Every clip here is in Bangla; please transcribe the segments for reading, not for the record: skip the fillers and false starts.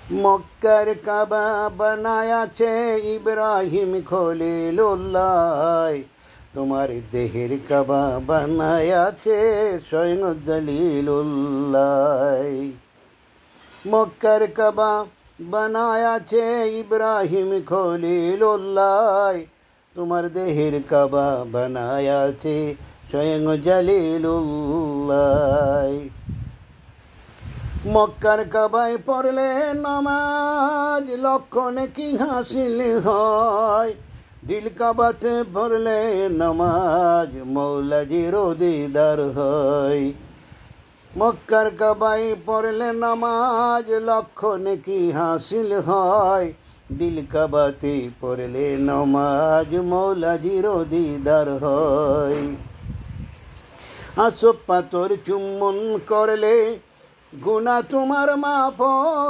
মক্কার কাবা বানায়াছে ইব্রাহিম খলিলুল্লাহ, তোমার দেহের কাবা বানায়াছে স্বয়ং জলিলুল্লাহ। মক্কার কাবা বানায়াছে ইব্রাহিম খলিলুল্লাহ, তোমার দেহের কাবা বানায়াছে স্বয়ং জলিলুল্লাহ। মক্কার কাবায় পড়লে নামাজ লক্ষ নেকি হাসিল হয়, দিল কাবাতে পড়লে নামাজ মৌলাজির দিদার হয়। মক্কার কাবায় পড়লে নামাজ লক্ষ নেকি হাসিল হয়, দিল কাবাতে পড়লে নামাজ মৌলাজির দিদার হয়। আসব পাথর চুম্বন করলে গুনাহ তোমার মাফ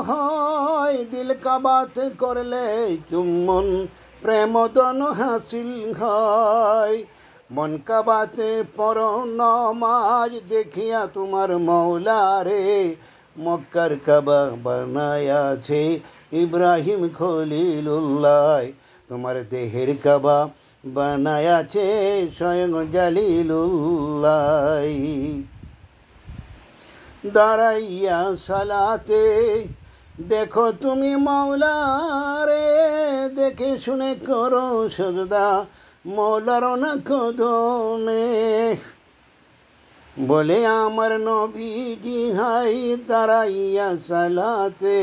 হয়, দিল কাবাতে করলে চুম্বন প্রেমদন হাসিল হয়। মন কাবাতে পড়ো নামাজ দেখিয়া তোমার মৌলারে, মক্কার কাবা বানায়াছে ইব্রাহিম খলিলুল্লাহ, তোমার দেহের কাবা বানায়াছে স্বয়ং জলিলুল্লাহ। দাঁড়াইয়া সালাতে দেখো তুমি মৌলারে, দেখে শুনে করো সজদা মৌলার না কদমে। বলে আমার নবীজি হাই দাঁড়াইয়া সালাতে,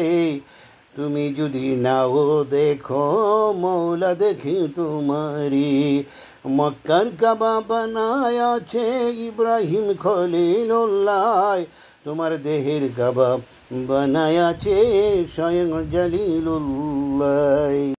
তুমি যদি নাও দেখো মৌলা দেখি তোমারি। মক্কার কাবা বানায়াছে ইব্রাহিম খলিলুল্লাহ, তোমার দেহের কাবা বানায়াছে স্বয়ং জলিলুল্লাহ।